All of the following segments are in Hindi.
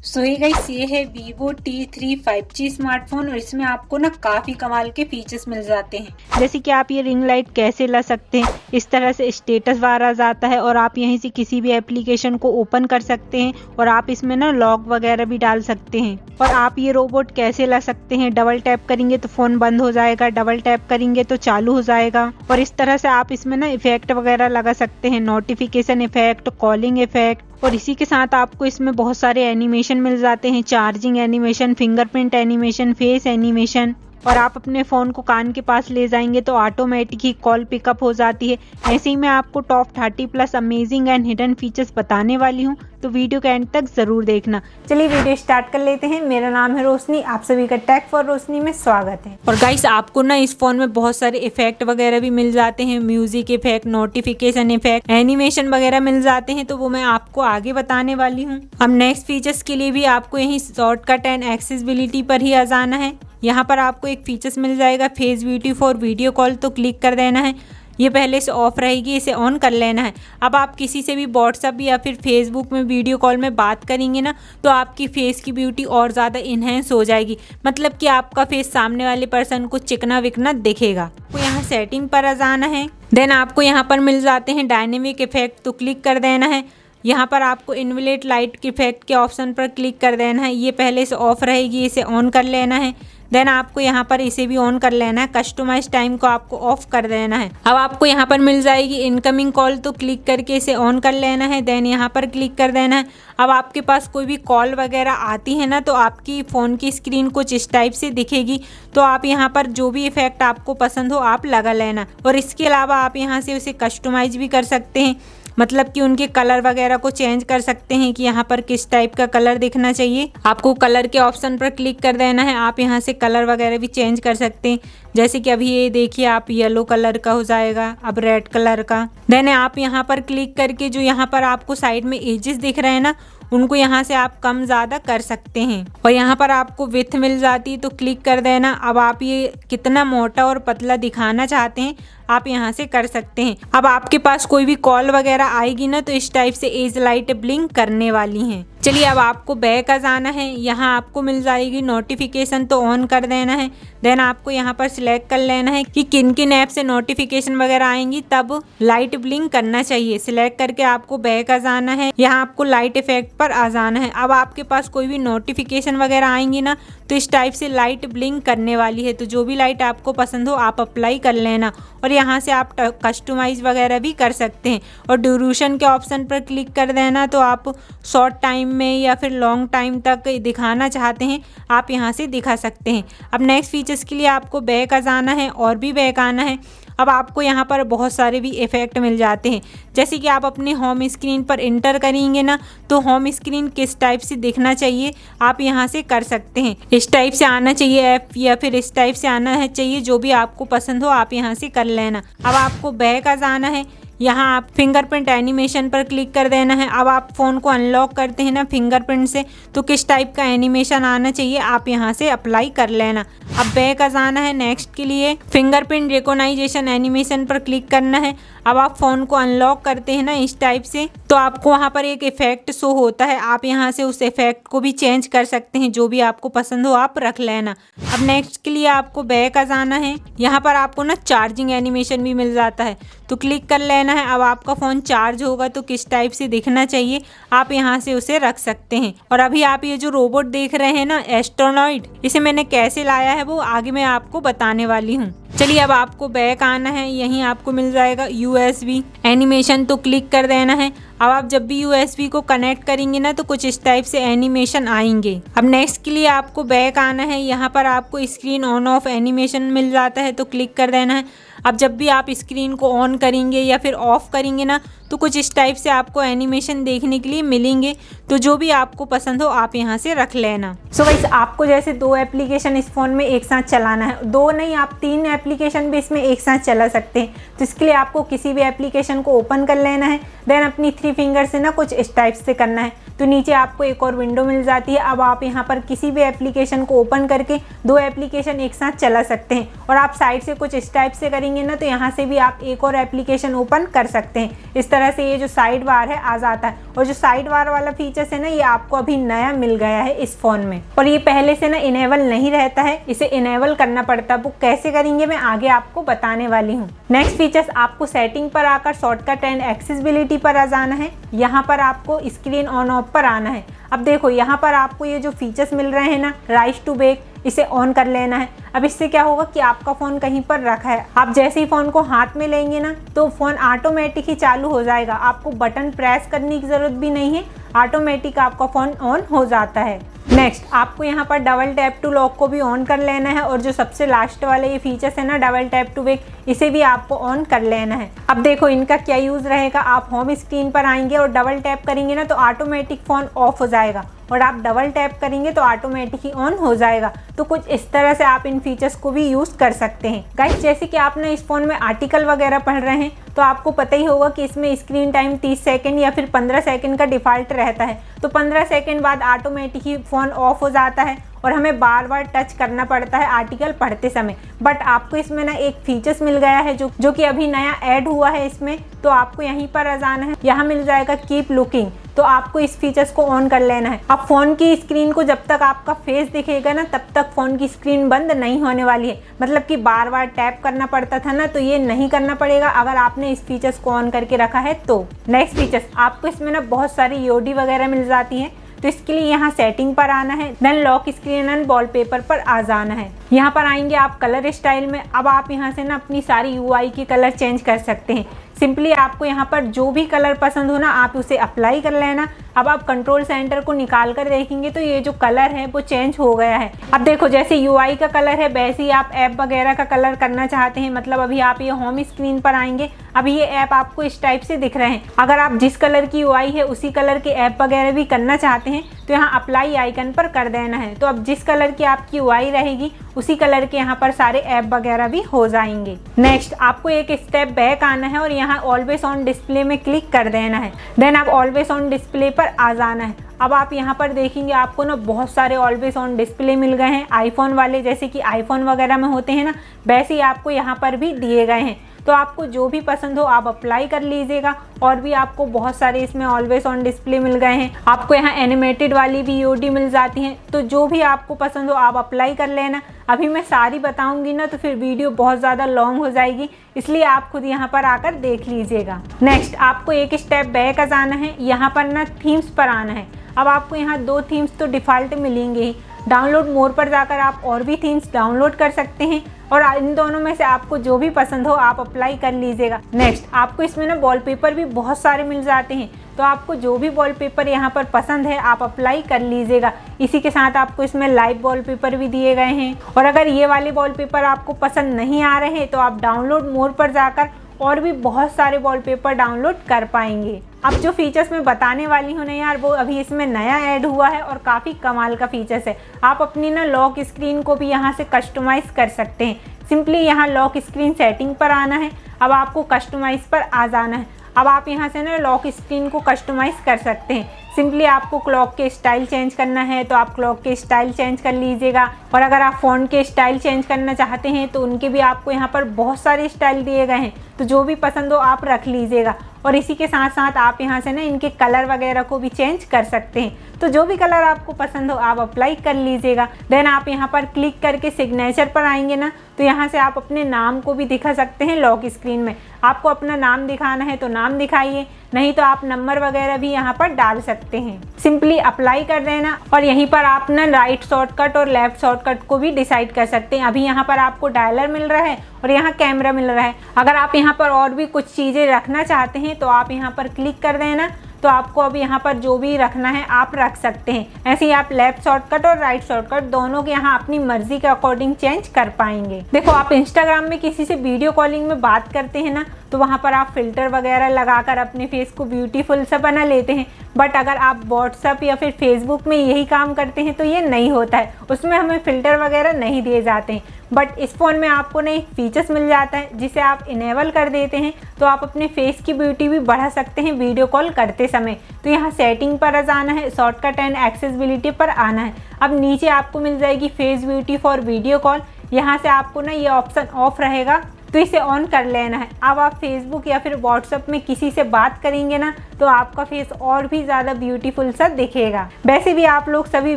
सो ये गाइस, ये है Vivo T3 5G स्मार्टफोन और इसमें आपको ना काफी कमाल के फीचर्स मिल जाते हैं। जैसे कि आप ये रिंग लाइट कैसे ला सकते हैं, इस तरह से स्टेटस बार आ जाता है और आप यहीं से किसी भी एप्लीकेशन को ओपन कर सकते हैं और आप इसमें ना लॉक वगैरह भी डाल सकते हैं। और आप ये रोबोट कैसे ला सकते हैं, डबल टैप करेंगे तो फोन बंद हो जाएगा, डबल टैप करेंगे तो चालू हो जाएगा। और इस तरह से आप इसमें ना इफेक्ट वगैरह लगा सकते हैं, नोटिफिकेशन इफेक्ट, कॉलिंग इफेक्ट। और इसी के साथ आपको इसमें बहुत सारे एनिमेशन मिल जाते हैं, charging animation, fingerprint animation, face animation. और आप अपने फ़ोन को कान के पास ले जाएंगे तो ऑटोमेटिक ही कॉल पिकअप हो जाती है। ऐसे ही मैं आपको top 30 plus amazing and hidden features बताने वाली हूँ, तो वीडियो के एंड तक ज़रूर देखना। चलिए वीडियो स्टार्ट कर लेते हैं। मेरा नाम है रोशनी, आप सभी का टेक फॉर रोशनी में स्वागत है। और गाइस, आपको ना इस फोन में बहुत सारे इफेक्ट वगैरह भी मिल जाते हैं, music effect, notification effect, animation वगैरह मिल जाते हैं, तो वो मैं आपको आगे बताने वाली हूँ। अब नेक्स्ट फीचर्स के लिए भी आपको यही शॉर्टकट एंड एक्सेसिबिलिटी पर ही आ जाना है। यहाँ पर आपको एक फीचर्स मिल जाएगा face beauty for video call, तो क्लिक कर देना है। ये पहले से ऑफ रहेगी, इसे ऑन कर लेना है। अब आप किसी से भी व्हाट्सएप या फिर फेसबुक में वीडियो कॉल में बात करेंगे ना, तो आपकी फेस की ब्यूटी और ज़्यादा इन्हेंस हो जाएगी, मतलब कि आपका फेस सामने वाले पर्सन को चिकना विकना दिखेगा। आपको यहाँ सेटिंग पर आ जाना है। देन आपको यहाँ पर मिल जाते हैं डायनेमिक इफेक्ट, तो क्लिक कर देना है। यहाँ पर आपको इन्वलेट लाइट इफेक्ट के ऑप्शन पर क्लिक कर देना है। ये पहले से ऑफ रहेगी, इसे ऑन कर लेना है। देन आपको यहाँ पर इसे भी ऑन कर लेना है। कस्टमाइज टाइम को आपको ऑफ कर देना है। अब आपको यहाँ पर मिल जाएगी इनकमिंग कॉल, तो क्लिक करके इसे ऑन कर लेना है। देन यहाँ पर क्लिक कर देना है। अब आपके पास कोई भी कॉल वगैरह आती है ना, तो आपकी फ़ोन की स्क्रीन कुछ इस टाइप से दिखेगी, तो आप यहाँ पर जो भी इफेक्ट आपको पसंद हो आप लगा लेना। और इसके अलावा आप यहाँ से उसे कस्टमाइज भी कर सकते हैं, मतलब कि उनके कलर वगैरह को चेंज कर सकते हैं कि यहाँ पर किस टाइप का कलर दिखना चाहिए। आपको कलर के ऑप्शन पर क्लिक कर देना है। आप यहाँ से कलर वगैरह भी चेंज कर सकते हैं, जैसे कि अभी ये देखिए आप येलो कलर का हो जाएगा, अब रेड कलर का। देन आप यहाँ पर क्लिक करके जो यहाँ पर आपको साइड में एजेस दिख रहे हैं ना, उनको यहाँ से आप कम ज़्यादा कर सकते हैं। और यहाँ पर आपको विथ मिल जाती है, तो क्लिक कर देना। अब आप ये कितना मोटा और पतला दिखाना चाहते हैं आप यहाँ से कर सकते हैं। अब आपके पास कोई भी कॉल वगैरह आएगी ना, तो इस टाइप से एज लाइट ब्लिंक करने वाली हैं। चलिए अब आपको बैक आ जाना है। यहाँ आपको मिल जाएगी नोटिफिकेशन, तो ऑन कर देना है। देन आपको यहाँ पर सिलेक्ट कर लेना है कि किन किन ऐप से नोटिफिकेशन वगैरह आएंगी, तब लाइट ब्लिंक करना चाहिए। सिलेक्ट करके आपको बैक आ जाना है। यहाँ आपको लाइट इफेक्ट पर आ जाना है। अब आपके पास कोई भी नोटिफिकेशन वगैरह आएंगी ना, तो इस टाइप से लाइट ब्लिंक करने वाली है। तो जो भी लाइट आपको पसंद हो आप अप्लाई कर लेना। और यहाँ से आप कस्टमाइज वगैरह भी कर सकते हैं। और ड्यूरेशन के ऑप्शन पर क्लिक कर देना, तो आप शॉर्ट टाइम में या फिर लॉन्ग टाइम तक दिखाना चाहते हैं आप यहाँ से दिखा सकते हैं। अब नेक्स्ट फीचर्स के लिए आपको बैक आ जाना है और भी बैक आना है। अब आपको यहाँ पर बहुत सारे भी इफेक्ट मिल जाते हैं, जैसे कि आप अपने होम स्क्रीन पर इंटर करेंगे ना, तो होम स्क्रीन किस टाइप से दिखना चाहिए आप यहाँ से कर सकते हैं। इस टाइप से आना चाहिए ऐप, या फिर इस टाइप से आना है चाहिए, जो भी आपको पसंद हो आप यहाँ से कर लेना। अब आपको बैक आ जाना है। यहाँ आप फिंगरप्रिंट एनिमेशन पर क्लिक कर देना है। अब आप फ़ोन को अनलॉक करते हैं ना फिंगरप्रिंट से, तो किस टाइप का एनिमेशन आना चाहिए आप यहाँ से अप्लाई कर लेना। अब बैक आ जाना है। नेक्स्ट के लिए फिंगरप्रिंट रिकॉग्नाइजेशन एनिमेशन पर क्लिक करना है। अब आप फ़ोन को अनलॉक करते हैं ना इस टाइप से, तो आपको वहाँ पर एक इफेक्ट शो होता है। आप यहाँ से उस इफेक्ट को भी चेंज कर सकते हैं, जो भी आपको पसंद हो आप रख लेना। अब नेक्स्ट के लिए आपको बैक आ जाना है। यहाँ पर आपको ना चार्जिंग एनिमेशन भी मिल जाता है, तो क्लिक कर लेना है। अब आपका फ़ोन चार्ज होगा तो किस टाइप से दिखना चाहिए आप यहाँ से उसे रख सकते हैं। और अभी आप ये जो रोबोट देख रहे हैं ना एस्ट्रोनॉइड, इसे मैंने कैसे लाया है वो आगे मैं आपको बताने वाली हूँ। चलिए अब आपको बैक आना है। यहीं आपको मिल जाएगा USB एनिमेशन, तो क्लिक कर देना है। अब आप जब भी USB को कनेक्ट करेंगे ना, तो कुछ इस टाइप से एनिमेशन आएंगे। अब नेक्स्ट के लिए आपको बैक आना है। यहाँ पर आपको स्क्रीन ऑन ऑफ एनिमेशन मिल जाता है, तो क्लिक कर देना है। अब जब भी आप स्क्रीन को ऑन करेंगे या फिर ऑफ करेंगे ना, तो कुछ इस टाइप से आपको एनिमेशन देखने के लिए मिलेंगे, तो जो भी आपको पसंद हो आप यहाँ से रख लेना। सो गाइस, आपको जैसे 2 एप्लीकेशन इस फ़ोन में एक साथ चलाना है, 2 नहीं आप 3 एप्लीकेशन भी इसमें एक साथ चला सकते हैं। तो इसके लिए आपको किसी भी एप्लीकेशन को ओपन कर लेना है। देन अपनी 3 फिंगर से ना कुछ इस टाइप से करना है, तो नीचे आपको एक और विंडो मिल जाती है। अब आप यहाँ पर किसी भी एप्लीकेशन को ओपन करके 2 एप्लीकेशन एक साथ चला सकते हैं। और आप साइड से कुछ इस टाइप से करेंगे करेंगे ना तो यहाँ से भी आप एक और एप्लीकेशन ओपन कर सकते हैं। इस तरह से ये जो साइड बार है आ जाता है, और जो साइड बार वाला फीचर्स है ना ये आपको अभी नया मिल गया है इस फ़ोन में, और ये पहले से ना इनेबल नहीं रहता है, इसे इनेबल करना पड़ता है। वो कैसे करेंगे मैं आगे आपको बताने वाली हूँ। नेक्स्ट फीचर्स, आपको सेटिंग पर आकर शॉर्टकट एंड एक्सेसिबिलिटी पर आ जाना है। यहाँ पर आपको स्क्रीन ऑन ऑफ पर आना है। अब देखो यहाँ पर आपको ये जो फीचर्स मिल रहे हैं ना, राइज टू बैक, इसे ऑन कर लेना है। अब इससे क्या होगा कि आपका फ़ोन कहीं पर रखा है, आप जैसे ही फ़ोन को हाथ में लेंगे ना तो फ़ोन ऑटोमेटिक ही चालू हो जाएगा, आपको बटन प्रेस करने की ज़रूरत भी नहीं है, ऑटोमेटिक आपका फ़ोन ऑन हो जाता है। नेक्स्ट, आपको यहाँ पर डबल टैप टू लॉक को भी ऑन कर लेना है, और जो सबसे लास्ट वाले ये फीचर्स है ना डबल टैप टू वेक, इसे भी आपको ऑन कर लेना है। अब देखो इनका क्या यूज़ रहेगा, आप होम स्क्रीन पर आएंगे और डबल टैप करेंगे ना तो ऑटोमेटिक फ़ोन ऑफ हो जाएगा, और आप डबल टैप करेंगे तो ऑटोमेटिक ही ऑन हो जाएगा। तो कुछ इस तरह से आप इन फीचर्स को भी यूज़ कर सकते हैं। गाइस, जैसे कि आप ना इस फ़ोन में आर्टिकल वगैरह पढ़ रहे हैं तो आपको पता ही होगा कि इसमें स्क्रीन टाइम 30 सेकंड या फिर 15 सेकंड का डिफ़ॉल्ट रहता है। तो 15 सेकंड बाद ऑटोमेटिक ही फ़ोन ऑफ हो जाता है, और हमें बार बार टच करना पड़ता है आर्टिकल पढ़ते समय। बट आपको इसमें ना एक फीचर्स मिल गया है जो कि अभी नया ऐड हुआ है इसमें, तो आपको यहीं पर आ जाना है, यहाँ मिल जाएगा कीप लुकिंग, तो आपको इस फीचर्स को ऑन कर लेना है। अब फ़ोन की स्क्रीन को जब तक आपका फेस दिखेगा ना तब तक फ़ोन की स्क्रीन बंद नहीं होने वाली है, मतलब कि बार बार टैप करना पड़ता था ना, तो ये नहीं करना पड़ेगा अगर आपने इस फीचर्स को ऑन करके रखा है तो। नेक्स्ट फीचर्स, आपको इसमें ना बहुत सारी यूडी वगैरह मिल जाती हैं, तो इसके लिए यहाँ सेटिंग पर आना है, then lock screen and wallpaper पर आ जाना है। यहाँ पर आएंगे आप कलर स्टाइल में। अब आप यहाँ से ना अपनी सारी यूआई की कलर चेंज कर सकते हैं। सिंपली आपको यहाँ पर जो भी कलर पसंद हो ना आप उसे अप्लाई कर लेना। अब आप कंट्रोल सेंटर को निकाल कर देखेंगे तो ये जो कलर है वो चेंज हो गया है। अब देखो जैसे यूआई का कलर है वैसे ही आप ऐप वगैरह का कलर करना चाहते हैं, मतलब अभी आप ये होम स्क्रीन पर आएंगे, अभी ये ऐप आपको इस टाइप से दिख रहे हैं। अगर आप जिस कलर की यूआई है उसी कलर के ऐप वगैरह भी करना चाहते हैं तो यहाँ अप्लाई आइकन पर कर देना है। तो अब जिस कलर की आपकी यूआई रहेगी उसी कलर के यहाँ पर सारे ऐप वगैरह भी हो जाएंगे। नेक्स्ट, आपको एक स्टेप बैक आना है और यहाँ ऑलवेज ऑन डिस्प्ले में क्लिक कर देना है, देन आप ऑलवेज ऑन डिस्प्ले पर आ जाना है। अब आप यहाँ पर देखेंगे आपको ना बहुत सारे ऑलवेज ऑन डिस्प्ले मिल गए हैं, आईफोन वाले, जैसे कि आईफोन वगैरह में होते हैं ना वैसे ही आपको यहाँ पर भी दिए गए हैं। तो आपको जो भी पसंद हो आप अप्लाई कर लीजिएगा। और भी आपको बहुत सारे इसमें ऑलवेज ऑन डिस्प्ले मिल गए हैं, आपको यहाँ एनिमेटेड वाली भी यूडी मिल जाती हैं, तो जो भी आपको पसंद हो आप अप्लाई कर लेना। अभी मैं सारी बताऊंगी ना तो फिर वीडियो बहुत ज़्यादा लॉन्ग हो जाएगी, इसलिए आप खुद यहाँ पर आकर देख लीजिएगा। नेक्स्ट, आपको एक स्टेप बैक आ जाना है, यहाँ पर ना थीम्स पर आना है। अब आपको यहाँ 2 थीम्स तो डिफ़ॉल्ट मिलेंगे ही, डाउनलोड मोर पर जाकर आप और भी थीम्स डाउनलोड कर सकते हैं, और इन दोनों में से आपको जो भी पसंद हो आप अप्लाई कर लीजिएगा। नेक्स्ट, आपको इसमें ना वॉलपेपर भी बहुत सारे मिल जाते हैं, तो आपको जो भी वॉलपेपर यहाँ पर पसंद है आप अप्लाई कर लीजिएगा। इसी के साथ आपको इसमें लाइव वॉलपेपर भी दिए गए हैं, और अगर ये वाले वॉलपेपर आपको पसंद नहीं आ रहे हैं तो आप डाउनलोड मोर पर जाकर और भी बहुत सारे वॉलपेपर डाउनलोड कर पाएंगे। अब जो फीचर्स मैं बताने वाली हूँ ना यार, वो अभी इसमें नया ऐड हुआ है और काफ़ी कमाल का फीचर्स है। आप अपनी ना लॉक स्क्रीन को भी यहाँ से कस्टमाइज़ कर सकते हैं। सिंपली यहाँ लॉक स्क्रीन सेटिंग पर आना है, अब आपको कस्टमाइज़ पर आ जाना है। अब आप यहाँ से ना लॉक स्क्रीन को कस्टमाइज़ कर सकते हैं। सिंपली आपको क्लॉक के स्टाइल चेंज करना है तो आप क्लॉक के स्टाइल चेंज कर लीजिएगा, और अगर आप फ़ॉन्ट के स्टाइल चेंज करना चाहते हैं तो उनके भी आपको यहाँ पर बहुत सारे स्टाइल दिए गए हैं, तो जो भी पसंद हो आप रख लीजिएगा। और इसी के साथ साथ आप यहाँ से ना इनके कलर वगैरह को भी चेंज कर सकते हैं, तो जो भी कलर आपको पसंद हो आप अप्लाई कर लीजिएगा। देन आप यहाँ पर क्लिक करके सिग्नेचर पर आएंगे ना तो यहाँ से आप अपने नाम को भी दिखा सकते हैं लॉक स्क्रीन में। आपको अपना नाम दिखाना है तो नाम दिखाइए, नहीं तो आप नंबर वगैरह भी यहाँ पर डाल सकते हैं। सिंपली अप्लाई कर देना, और यहीं पर आप ना राइट शॉर्टकट और लेफ्ट शॉर्टकट को भी डिसाइड कर सकते हैं। अभी यहाँ पर आपको डायलर मिल रहा है और यहाँ कैमरा मिल रहा है। अगर आप यहाँ पर और भी कुछ चीज़ें रखना चाहते हैं तो आप यहाँ पर क्लिक कर देना, तो आपको अब यहाँ पर जो भी रखना है आप रख सकते हैं। ऐसे ही आप लेफ्ट शॉर्टकट और राइट शॉर्टकट दोनों के यहाँ अपनी मर्जी के अकॉर्डिंग चेंज कर पाएंगे। देखो, आप इंस्टाग्राम में किसी से वीडियो कॉलिंग में बात करते हैं ना तो वहाँ पर आप फिल्टर वगैरह लगाकर अपने फेस को ब्यूटीफुल सा बना लेते हैं, बट अगर आप व्हाट्सएप या फिर फेसबुक में यही काम करते हैं तो ये नहीं होता है, उसमें हमें फ़िल्टर वगैरह नहीं दिए जाते हैं। बट इस फ़ोन में आपको ना एक फीचर्स मिल जाता है जिसे आप इनेबल कर देते हैं तो आप अपने फेस की ब्यूटी भी बढ़ा सकते हैं वीडियो कॉल करते समय। तो यहाँ सेटिंग पर जाना है, शॉर्टकट एंड एक्सेसिबिलिटी पर आना है। अब नीचे आपको मिल जाएगी face beauty for video call, यहाँ से आपको ना ये ऑप्शन ऑफ रहेगा, तो इसे ऑन कर लेना है। अब आप फेसबुक या फिर व्हाट्सएप में किसी से बात करेंगे ना तो आपका फेस और भी ज़्यादा ब्यूटीफुल सा दिखेगा। वैसे भी आप लोग सभी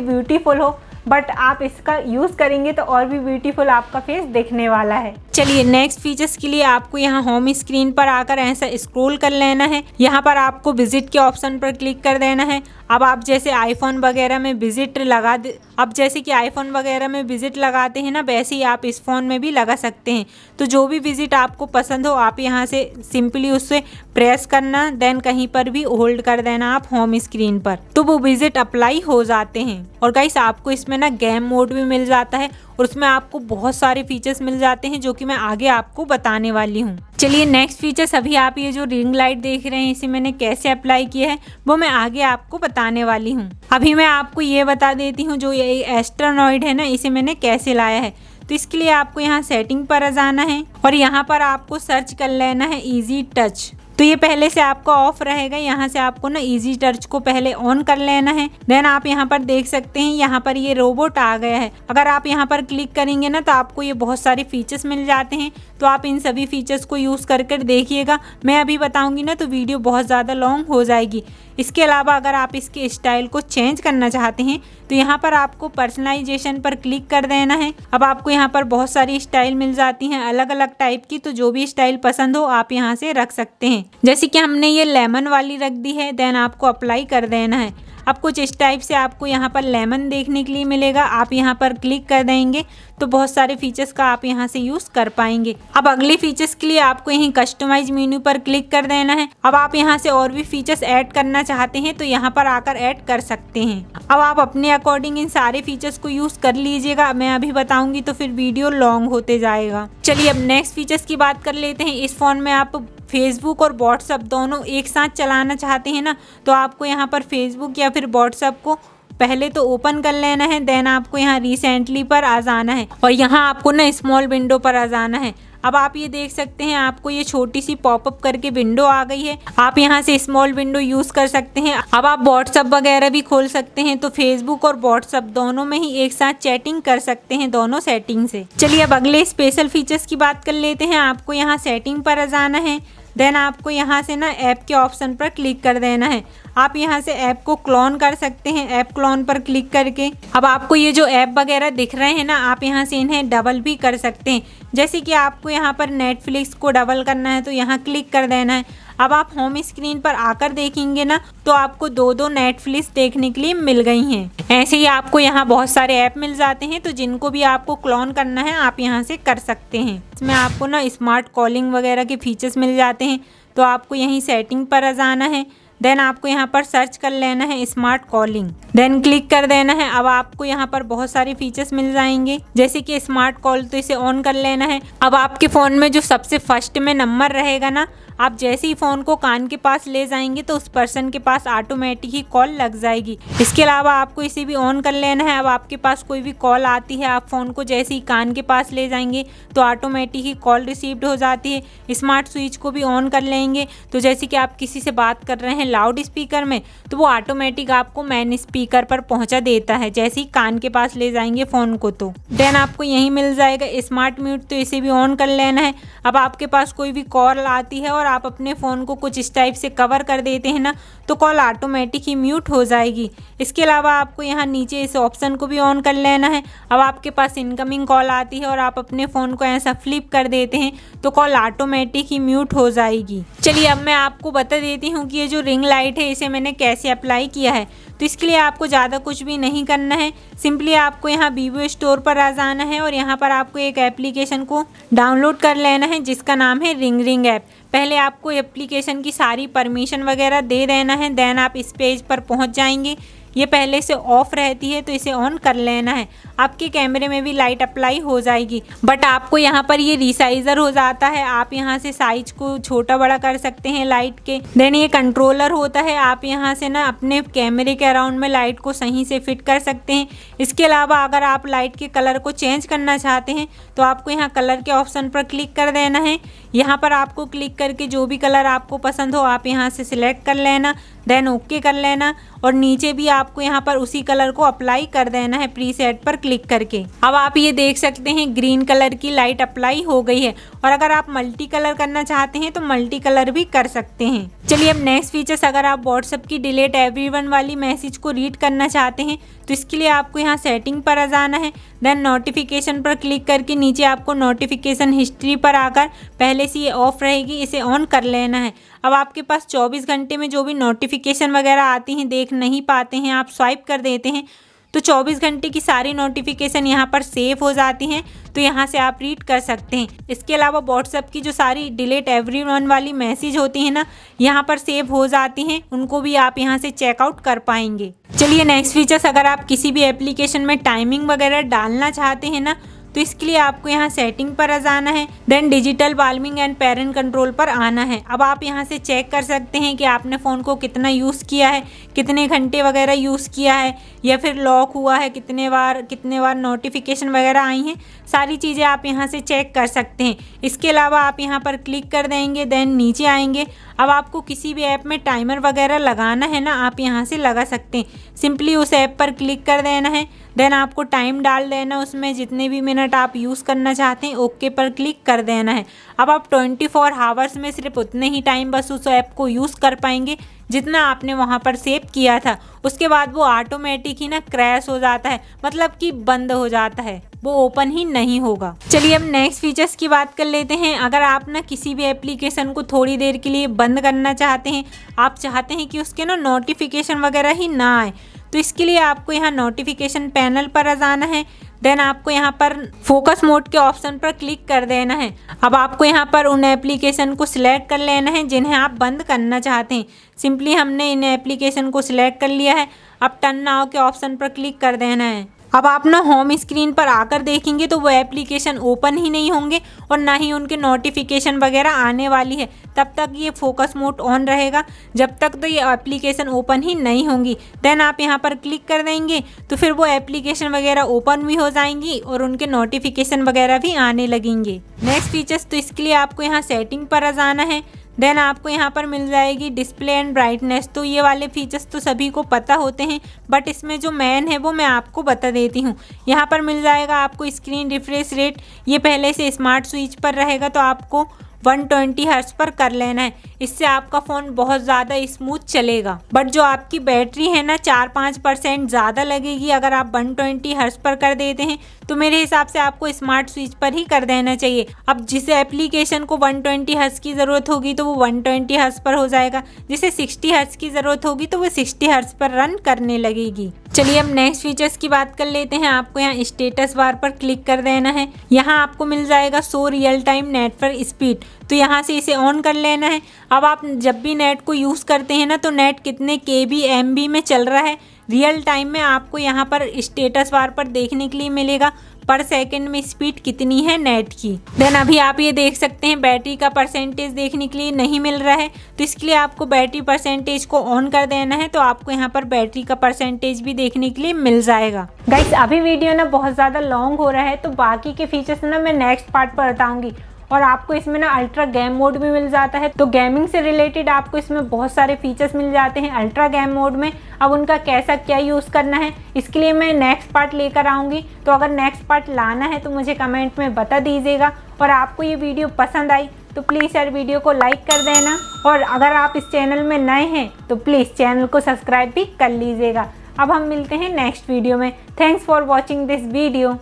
ब्यूटीफुल हो, बट आप इसका यूज़ करेंगे तो और भी ब्यूटीफुल आपका फेस दिखने वाला है। चलिए नेक्स्ट फीचर्स के लिए आपको यहाँ होम स्क्रीन पर आकर ऐसा स्क्रॉल कर लेना है। यहाँ पर आपको विजिट के ऑप्शन पर क्लिक कर देना है। अब आप जैसे आईफोन वगैरह में विजिट लगा दे, अब जैसे कि आईफोन वगैरह में विजिट लगाते हैं ना, वैसे ही आप इस फ़ोन में भी लगा सकते हैं। तो जो भी विजिट आपको पसंद हो आप यहाँ से सिंपली उससे प्रेस करना, देन कहीं पर भी होल्ड कर देना आप होम स्क्रीन पर, तो वो विजिट अप्लाई हो जाते हैं। और गाइस आपको इसमें ना गेम मोड भी मिल जाता है और उसमें आपको बहुत सारे फीचर्स मिल जाते हैं जो कि मैं आगे आपको बताने वाली हूँ। चलिए नेक्स्ट फीचर्स, अभी आप ये जो रिंग लाइट देख रहे हैं इसे मैंने कैसे अप्लाई किया है वो मैं आगे आपको बताने वाली हूँ। अभी मैं आपको ये बता देती हूँ जो ये एस्ट्रोनॉइड है ना, इसे मैंने कैसे लाया है। तो इसके लिए आपको यहाँ सेटिंग पर जाना है और यहाँ पर आपको सर्च कर लेना है इजी टच। तो ये पहले से आपका ऑफ रहेगा, यहाँ से आपको ना इजी टच को पहले ऑन कर लेना है। देन आप यहाँ पर देख सकते हैं यहाँ पर ये रोबोट आ गया है। अगर आप यहाँ पर क्लिक करेंगे ना तो आपको ये बहुत सारे फीचर्स मिल जाते हैं, तो आप इन सभी फीचर्स को यूज़ कर कर देखिएगा। मैं अभी बताऊंगी ना तो वीडियो बहुत ज़्यादा लॉन्ग हो जाएगी। इसके अलावा अगर आप इसके स्टाइल को चेंज करना चाहते हैं तो यहाँ पर आपको पर्सनलाइजेशन पर क्लिक कर देना है। अब आपको यहाँ पर बहुत सारी स्टाइल मिल जाती हैं अलग अलग टाइप की, तो जो भी स्टाइल पसंद हो आप यहाँ से रख सकते हैं। जैसे कि हमने ये लेमन वाली रख दी है, देन आपको अप्लाई कर देना है। अब कुछ इस टाइप से आपको यहाँ पर लेमन देखने के लिए मिलेगा, आप यहाँ पर क्लिक कर देंगे तो बहुत सारे फीचर्स का आप यहाँ से यूज़ कर पाएंगे। अब अगले फीचर्स के लिए आपको यहीं कस्टमाइज मेन्यू पर क्लिक कर देना है। अब आप यहाँ से और भी फीचर्स ऐड करना चाहते हैं तो यहाँ पर आकर ऐड कर सकते हैं। अब आप अपने अकॉर्डिंग इन सारे फीचर्स को यूज़ कर लीजिएगा, मैं अभी बताऊंगी तो फिर वीडियो लॉन्ग होते जाएगा। चलिए अब नेक्स्ट फीचर्स की बात कर लेते हैं। इस फ़ोन में आप फेसबुक और व्हाट्सएप दोनों एक साथ चलाना चाहते हैं ना, तो आपको यहाँ पर फेसबुक या फिर व्हाट्सएप को पहले तो ओपन कर लेना है। देन आपको यहाँ रिसेंटली पर आ जाना है और यहाँ आपको ना स्मॉल विंडो पर आ जाना है। अब आप ये देख सकते हैं आपको ये छोटी सी पॉपअप करके विंडो आ गई है, आप यहाँ से स्मॉल विंडो यूज़ कर सकते हैं। अब आप व्हाट्सएप वगैरह भी खोल सकते हैं, तो फेसबुक और व्हाट्सएप दोनों में ही एक साथ चैटिंग कर सकते हैं दोनों सेटिंग से। चलिए अब अगले स्पेशल फीचर्स की बात कर लेते हैं। आपको यहाँ सेटिंग पर आ जाना है, देन आपको यहाँ से ना ऐप के ऑप्शन पर क्लिक कर देना है। आप यहाँ से ऐप को क्लोन कर सकते हैं, ऐप क्लोन पर क्लिक करके। अब आपको ये जो ऐप वगैरह दिख रहे हैं ना, आप यहाँ से इन्हें डबल भी कर सकते हैं। जैसे कि आपको यहाँ पर नेटफ्लिक्स को डबल करना है तो यहाँ क्लिक कर देना है। अब आप होम स्क्रीन पर आकर देखेंगे ना तो आपको दो नेटफ्लिक्स देखने के लिए मिल गई हैं। ऐसे ही आपको यहाँ बहुत सारे ऐप मिल जाते हैं, तो जिनको भी आपको क्लोन करना है आप यहाँ से कर सकते हैं। इसमें आपको ना स्मार्ट कॉलिंग वगैरह के फीचर्स मिल जाते हैं, तो आपको यहीं सेटिंग पर आ जाना है। देन आपको यहाँ पर सर्च कर लेना है स्मार्ट कॉलिंग, देन क्लिक कर देना है। अब आपको यहाँ पर बहुत सारे फीचर्स मिल जाएंगे, जैसे कि स्मार्ट कॉल, तो इसे ऑन कर लेना है। अब आपके फ़ोन में जो सबसे फर्स्ट में नंबर रहेगा ना, आप जैसे ही फ़ोन को कान के पास ले जाएंगे तो उस पर्सन के पास ऑटोमेटिक ही कॉल लग जाएगी। इसके अलावा आपको इसे भी ऑन कर लेना है। अब आपके पास कोई भी कॉल आती है, आप फ़ोन को जैसे ही कान के पास ले जाएंगे तो ऑटोमेटिक ही कॉल रिसीव्ड हो जाती है। स्मार्ट स्विच को भी ऑन कर लेंगे, तो जैसे कि आप किसी से बात कर रहे हैं लाउड स्पीकर में, तो वो ऑटोमेटिक आपको मेन स्पीकर पर पहुंचा देता है जैसे ही कान के पास ले जाएंगे फ़ोन को। तो देन आपको यहीं मिल जाएगा स्मार्ट म्यूट, तो इसे भी ऑन कर लेना है। अब आपके पास कोई भी कॉल आती है और आप अपने फ़ोन को कुछ इस टाइप से कवर कर देते हैं ना, तो कॉल ऑटोमेटिक ही म्यूट हो जाएगी। इसके अलावा आपको यहाँ नीचे इस ऑप्शन को भी ऑन कर लेना है। अब आपके पास इनकमिंग कॉल आती है और आप अपने फ़ोन को ऐसा फ्लिप कर देते हैं तो कॉल ऑटोमेटिक ही म्यूट हो जाएगी। चलिए अब मैं आपको बता देती हूँ कि ये जो रिंग लाइट है इसे मैंने कैसे अप्लाई किया है। तो इसके लिए आपको ज़्यादा कुछ भी नहीं करना है, सिंपली आपको यहाँ वीवो स्टोर पर आ जाना है और यहाँ पर आपको एक एप्लीकेशन को डाउनलोड कर लेना है जिसका नाम है रिंग ऐप। पहले आपको एप्लीकेशन की सारी परमिशन वगैरह दे देना है, देन आप इस पेज पर पहुँच जाएंगे। ये पहले से ऑफ रहती है तो इसे ऑन कर लेना है। आपके कैमरे में भी लाइट अप्लाई हो जाएगी, बट आपको यहाँ पर ये रिसाइजर हो जाता है। आप यहाँ से साइज को छोटा बड़ा कर सकते हैं लाइट के। देन ये कंट्रोलर होता है, आप यहाँ से ना अपने कैमरे के अराउंड में लाइट को सही से फिट कर सकते हैं। इसके अलावा अगर आप लाइट के कलर को चेंज करना चाहते हैं तो आपको यहाँ कलर के ऑप्शन पर क्लिक कर देना है। यहाँ पर आपको क्लिक करके जो भी कलर आपको पसंद हो आप यहाँ से सिलेक्ट कर लेना। देन ओके कर लेना और नीचे भी आपको यहाँ पर उसी कलर को अप्लाई कर देना है प्रीसेट पर क्लिक करके। अब आप ये देख सकते हैं ग्रीन कलर की लाइट अप्लाई हो गई है और अगर आप मल्टी कलर करना चाहते हैं तो मल्टी कलर भी कर सकते हैं। चलिए अब नेक्स्ट फीचर्स, अगर आप व्हाट्सएप की डिलीट एवरीवन वाली मैसेज को रीड करना चाहते हैं तो इसके लिए आपको यहाँ सेटिंग पर आ जाना है। देन नोटिफिकेशन पर क्लिक करके नीचे आपको नोटिफिकेशन हिस्ट्री पर आकर पहले से ये ऑफ रहेगी, इसे ऑन कर लेना है। अब आपके पास 24 घंटे में जो भी नोटिफिकेशन वगैरह आती हैं देख नहीं पाते हैं, आप स्वाइप कर देते हैं तो 24 घंटे की सारी नोटिफिकेशन यहाँ पर सेव हो जाती हैं, तो यहाँ से आप रीड कर सकते हैं। इसके अलावा व्हाट्सएप की जो सारी डिलीट एवरीवन वाली मैसेज होती है ना, यहाँ पर सेव हो जाती हैं, उनको भी आप यहाँ से चेकआउट कर पाएंगे। चलिए नेक्स्ट फीचर्स, अगर आप किसी भी एप्लीकेशन में टाइमिंग वगैरह डालना चाहते हैं ना तो इसके लिए आपको यहाँ सेटिंग पर आ जाना है। Then digital warming and parent control पर आना है। अब आप यहाँ से चेक कर सकते हैं कि आपने फ़ोन को कितना यूज़ किया है, कितने घंटे वगैरह यूज़ किया है या फिर लॉक हुआ है, कितने बार नोटिफिकेशन वगैरह आई हैं, सारी चीज़ें आप यहाँ से चेक कर सकते हैं। इसके अलावा आप यहाँ पर क्लिक कर देंगे, देन नीचे आएंगे। अब आपको किसी भी ऐप में टाइमर वगैरह लगाना है ना, आप यहाँ से लगा सकते हैं। सिंपली उस ऐप पर क्लिक कर देना है, देन आपको टाइम डाल देना, उसमें जितने भी मिनट आप यूज़ करना चाहते हैं ओके पर क्लिक कर देना है। अब आप 24 आवर्स में सिर्फ उतने ही टाइम बस उस ऐप को यूज़ कर पाएंगे जितना आपने वहाँ पर सेव किया था। उसके बाद वो ऑटोमेटिक ही ना क्रैश हो जाता है, मतलब कि बंद हो जाता है, वो ओपन ही नहीं होगा। चलिए अब नेक्स्ट फीचर्स की बात कर लेते हैं। अगर आप ना किसी भी एप्लीकेशन को थोड़ी देर के लिए बंद करना चाहते हैं, आप चाहते हैं कि उसके ना नोटिफिकेशन वगैरह ही ना आए, तो इसके लिए आपको यहाँ नोटिफिकेशन पैनल पर आ जाना है। देन आपको यहाँ पर फोकस मोड के ऑप्शन पर क्लिक कर देना है। अब आपको यहाँ पर उन एप्लीकेशन को सिलेक्ट कर लेना है जिन्हें आप बंद करना चाहते हैं। सिंपली हमने इन एप्लीकेशन को सिलेक्ट कर लिया है। अब टर्न नाउ के ऑप्शन पर क्लिक कर देना है। अब आप ना होम स्क्रीन पर आकर देखेंगे तो वो एप्लीकेशन ओपन ही नहीं होंगे और ना ही उनके नोटिफिकेशन वगैरह आने वाली है। तब तक ये फोकस मोड ऑन रहेगा, जब तक तो ये एप्लीकेशन ओपन ही नहीं होंगी। देन आप यहाँ पर क्लिक कर देंगे तो फिर वो एप्लीकेशन वगैरह ओपन भी हो जाएंगी और उनके नोटिफिकेशन वगैरह भी आने लगेंगे। नेक्स्ट फीचर्स, तो इसके लिए आपको यहाँ सेटिंग पर आ जाना है। देन आपको यहाँ पर मिल जाएगी डिस्प्ले एंड ब्राइटनेस। तो ये वाले फीचर्स तो सभी को पता होते हैं, बट इसमें जो मेन है वो मैं आपको बता देती हूँ। यहाँ पर मिल जाएगा आपको स्क्रीन रिफ्रेश रेट, ये पहले से स्मार्ट स्विच पर रहेगा तो आपको 120 हर्ट्ज पर कर लेना है। इससे आपका फ़ोन बहुत ज़्यादा स्मूथ चलेगा। बट जो आपकी बैटरी है ना 4-5% ज़्यादा लगेगी अगर आप 120 हर्ट्ज पर कर देते हैं, तो मेरे हिसाब से आपको स्मार्ट स्विच पर ही कर देना चाहिए। अब जिस एप्लीकेशन को 120 हर्ट्ज की ज़रूरत होगी तो वो 120 हर्ट्ज पर हो जाएगा, जिसे 60 हर्ट्ज की ज़रूरत होगी तो वो 60 हर्ट्ज पर रन करने लगेगी। चलिए अब नेक्स्ट फीचर्स की बात कर लेते हैं। आपको यहाँ स्टेटस बार पर क्लिक कर देना है। यहाँ आपको मिल जाएगा show real time network speed, तो यहाँ से इसे ऑन कर लेना है। अब आप जब भी नेट को यूज़ करते हैं ना तो नेट कितने KB MB में चल रहा है रियल टाइम में आपको यहाँ पर स्टेटस बार पर देखने के लिए मिलेगा। पर सेकंड में स्पीड कितनी है नेट की। देन अभी आप ये देख सकते हैं बैटरी का परसेंटेज देखने के लिए नहीं मिल रहा है, तो इसके लिए आपको बैटरी परसेंटेज को ऑन कर देना है, तो आपको यहाँ पर बैटरी का परसेंटेज भी देखने के लिए मिल जाएगा। गाइस अभी वीडियो ना बहुत ज़्यादा लॉन्ग हो रहा है, तो बाकी के फीचर्स ना मैं नेक्स्ट पार्ट पर बताऊंगी। और आपको इसमें ना अल्ट्रा गेम मोड भी मिल जाता है, तो गेमिंग से रिलेटेड आपको इसमें बहुत सारे फीचर्स मिल जाते हैं अल्ट्रा गेम मोड में। अब उनका कैसा क्या यूज़ करना है इसके लिए मैं नेक्स्ट पार्ट लेकर आऊँगी, तो अगर नेक्स्ट पार्ट लाना है तो मुझे कमेंट में बता दीजिएगा। और आपको ये वीडियो पसंद आई तो प्लीज़ यार वीडियो को लाइक कर देना, और अगर आप इस चैनल में नए हैं तो प्लीज़ चैनल को सब्सक्राइब भी कर लीजिएगा। अब हम मिलते हैं नेक्स्ट वीडियो में। Thanks for watching this video.